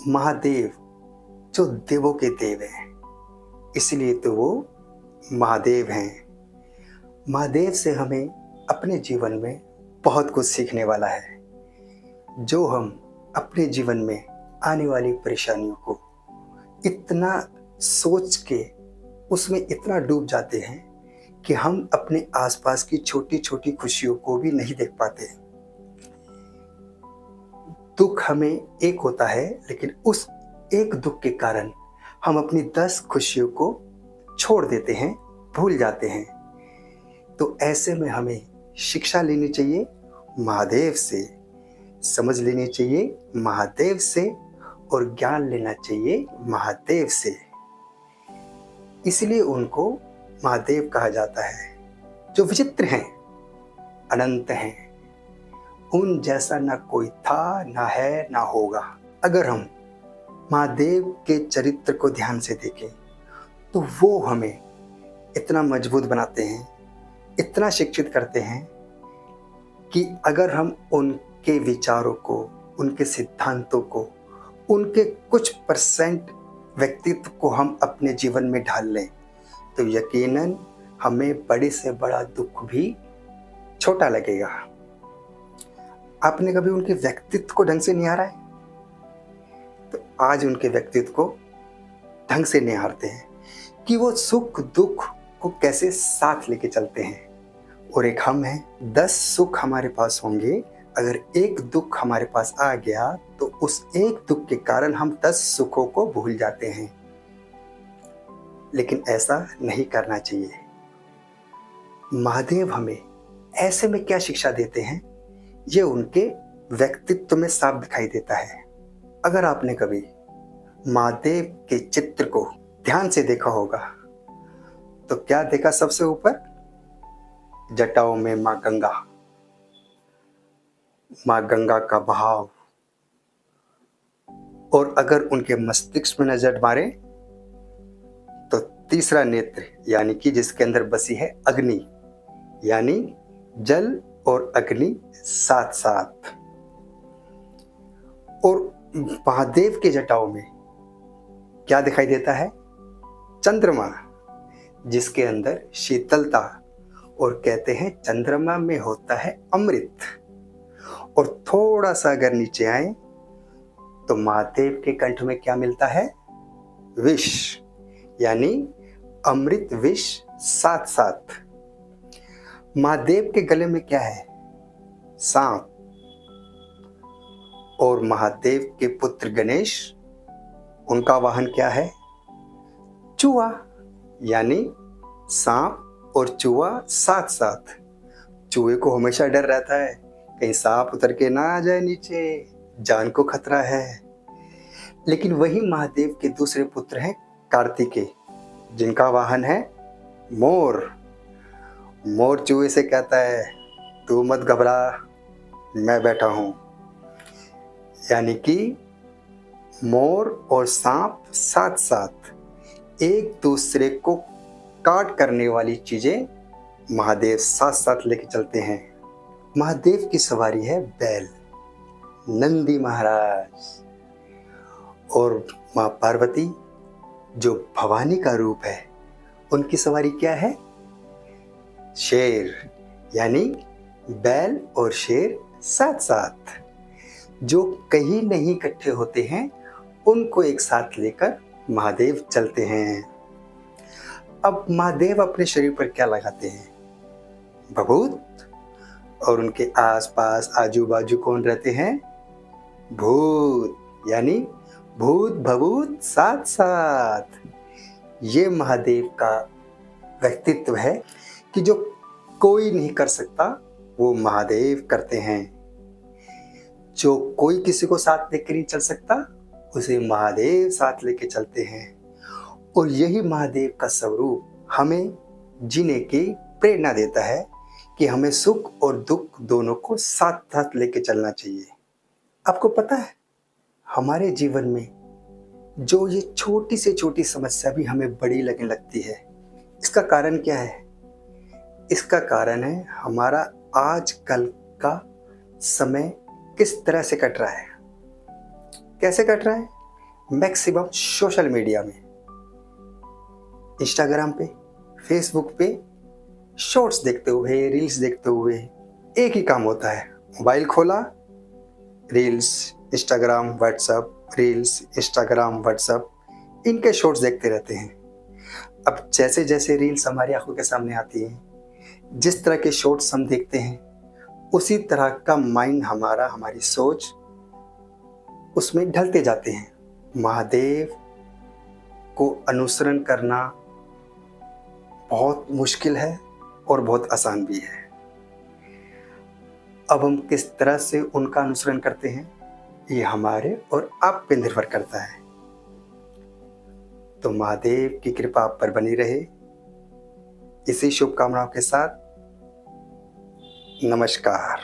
महादेव जो देवों के देव हैं, इसलिए तो वो महादेव हैं। महादेव से हमें अपने जीवन में बहुत कुछ सीखने वाला है, जो हम अपने जीवन में आने वाली परेशानियों को इतना सोच के उसमें इतना डूब जाते हैं कि हम अपने आसपास की छोटी छोटी खुशियों को भी नहीं देख पाते। दुख हमें एक होता है, लेकिन उस एक दुख के कारण हम अपनी 10 खुशियों को छोड़ देते हैं, भूल जाते हैं। तो ऐसे में हमें शिक्षा लेनी चाहिए महादेव से, समझ लेनी चाहिए महादेव से और ज्ञान लेना चाहिए महादेव से। इसलिए उनको महादेव कहा जाता है, जो विचित्र हैं, अनंत हैं, उन जैसा ना कोई था, ना है, ना होगा। अगर हम महादेव के चरित्र को ध्यान से देखें तो वो हमें इतना मजबूत बनाते हैं, इतना शिक्षित करते हैं कि अगर हम उनके विचारों को, उनके सिद्धांतों को, उनके कुछ परसेंट व्यक्तित्व को हम अपने जीवन में ढाल लें तो यकीनन हमें बड़े से बड़ा दुख भी छोटा लगेगा। आपने कभी उनके व्यक्तित्व को ढंग से निहारा है? तो आज उनके व्यक्तित्व को ढंग से निहारते हैं कि वो सुख दुख को कैसे साथ लेके चलते हैं। और एक हम हैं, 10 सुख हमारे पास होंगे, अगर एक दुख हमारे पास आ गया तो उस एक दुख के कारण हम 10 सुखों को भूल जाते हैं। लेकिन ऐसा नहीं करना चाहिए। महादेव हमें ऐसे में क्या शिक्षा देते हैं, ये उनके व्यक्तित्व में साफ दिखाई देता है। अगर आपने कभी महादेव के चित्र को ध्यान से देखा होगा तो क्या देखा? सबसे ऊपर जटाओं में माँ गंगा, माँ गंगा का बहाव। और अगर उनके मस्तिष्क में नजर मारे तो तीसरा नेत्र, यानी कि जिसके अंदर बसी है अग्नि, यानी जल और अग्नि साथ साथ। और महादेव के जटाओं में क्या दिखाई देता है? चंद्रमा, जिसके अंदर शीतलता, और कहते हैं चंद्रमा में होता है अमृत। और थोड़ा सा अगर नीचे आए तो महादेव के कंठ में क्या मिलता है? विष, यानी अमृत विष साथ साथ। महादेव के गले में क्या है? सांप। और महादेव के पुत्र गणेश, उनका वाहन क्या है? चूहा, यानी सांप और चूहा साथ साथ। चूहे को हमेशा डर रहता है कहीं सांप उतर के ना आ जाए नीचे, जान को खतरा है। लेकिन वही महादेव के दूसरे पुत्र हैं कार्तिकेय, जिनका वाहन है मोर। मोर चूहे से कहता है तू मत घबरा, मैं बैठा हूं। यानी कि मोर और सांप साथ साथ एक दूसरे को काट करने वाली चीजें महादेव साथ साथ लेके चलते हैं। महादेव की सवारी है बैल, नंदी महाराज। और माँ पार्वती जो भवानी का रूप है, उनकी सवारी क्या है? शेर, यानी बैल और शेर साथ साथ। जो कहीं नहीं इकट्ठे होते हैं उनको एक साथ लेकर महादेव चलते हैं। अब महादेव अपने शरीर पर क्या लगाते हैं? भभूत। और उनके आसपास आजू बाजू कौन रहते हैं? भूत, यानी भूत भभूत साथ साथ। ये महादेव का व्यक्तित्व है कि जो कोई नहीं कर सकता वो महादेव करते हैं। जो कोई किसी को साथ लेकर नहीं चल सकता उसे महादेव साथ लेके चलते हैं। और यही महादेव का स्वरूप हमें जीने की प्रेरणा देता है कि हमें सुख और दुख दोनों को साथ साथ लेके चलना चाहिए। आपको पता है, हमारे जीवन में जो ये छोटी से छोटी समस्या भी हमें बड़ी लगने लगती है, इसका कारण क्या है? इसका कारण है हमारा आजकल का समय किस तरह से कट रहा है। कैसे कट रहा है? मैक्सिमम सोशल मीडिया में, इंस्टाग्राम पे, फेसबुक पे शॉर्ट्स देखते हुए, रील्स देखते हुए एक ही काम होता है, मोबाइल खोला, reels, Instagram, WhatsApp, reels, Instagram, WhatsApp, इनके शॉर्ट्स देखते रहते हैं। अब जैसे जैसे रील्स हमारी आंखों के सामने आती हैं, जिस तरह के शॉर्ट्स हम देखते हैं, उसी तरह का माइंड हमारा, हमारी सोच उसमें ढलते जाते हैं। महादेव को अनुसरण करना बहुत मुश्किल है और बहुत आसान भी है। अब हम किस तरह से उनका अनुसरण करते हैं, ये हमारे और आप पे निर्भर करता है। तो महादेव की कृपा आप पर बनी रहे, इसी शुभकामनाओं के साथ नमस्कार।